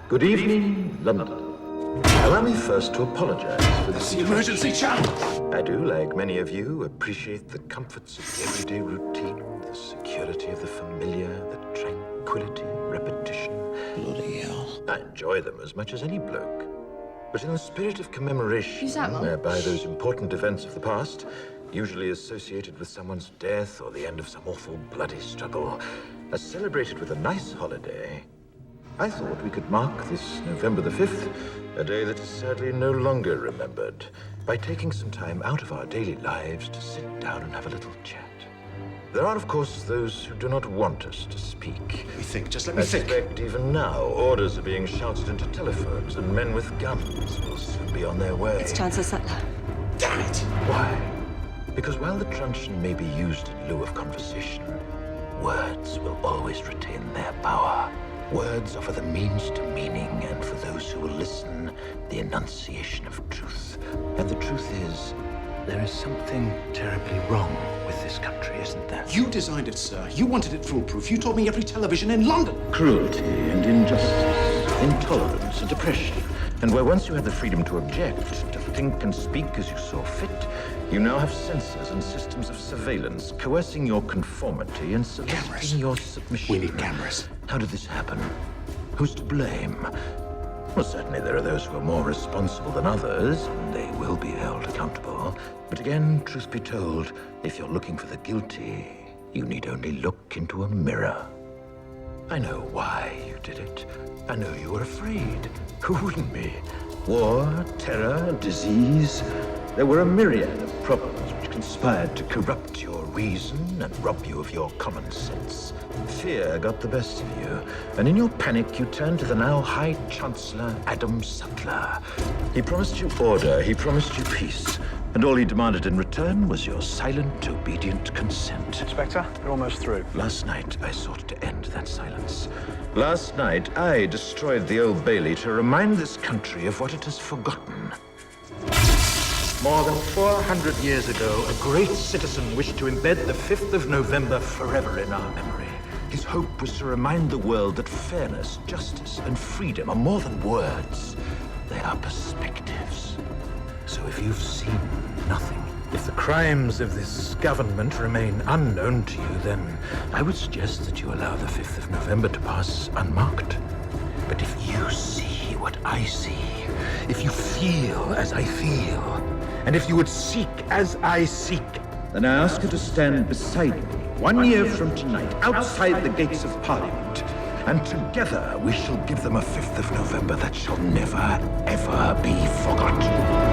Good evening, London. Allow me first to apologize for this. The emergency channel! I do, like many of you, appreciate the comforts of everyday routine, the security of the familiar, the tranquility of repetition. Bloody hell. I enjoy them as much as any bloke. But in the spirit of commemoration, Who's that, Mum? whereby those important events of the past, usually associated with someone's death or the end of some awful bloody struggle, are celebrated with a nice holiday, I thought we could mark this November the 5th, a day that is sadly no longer remembered, by taking some time out of our daily lives to sit down and have a little chat. There are, of course, those who do not want us to speak. Let me think, just let me I think. suspect even now, orders are being shouted into telephones, and men with guns will soon be on their way. It's Chancellor Sutler. Damn it! Why? Because while the truncheon may be used in lieu of conversation, words will always retain their power. Words offer the means to meaning, and for those who will listen, the enunciation of truth. And the truth is, there is something terribly wrong with this country, isn't there? You designed it, sir. You wanted it foolproof. You told me every television in London. Cruelty and injustice, intolerance and oppression. And where once you had the freedom to object, to think and speak as you saw fit, you now have censors and systems of surveillance coercing your conformity and soliciting your submission. We need cameras. How did this happen? Who's to blame? Well, certainly there are those who are more responsible than others, and they will be held accountable. But again, truth be told, if you're looking for the guilty, you need only look into a mirror. I know why you did it. I know you were afraid. Who wouldn't be? War, terror, disease. There were a myriad of problems which conspired to corrupt your reason and rob you of your common sense. Fear got the best of you, and in your panic you turned to the now High Chancellor Adam Sutler. He promised you order, he promised you peace, and all he demanded in return was your silent, obedient consent. Inspector, you're almost through. Last night, I sought to end that silence. Last night, I destroyed the Old Bailey to remind this country of what it has forgotten. More than 400 years ago, a great citizen wished to embed the 5th of November forever in our memory. His hope was to remind the world that fairness, justice, and freedom are more than words. They are perspectives. So if you've seen nothing, if the crimes of this government remain unknown to you, then I would suggest that you allow the 5th of November to pass unmarked. But if you see what I see, if you feel as I feel, and if you would seek as I seek, then I ask you to stand beside me 1 year from tonight, outside the gates of Parliament, and together we shall give them a 5th of November that shall never, ever be forgotten.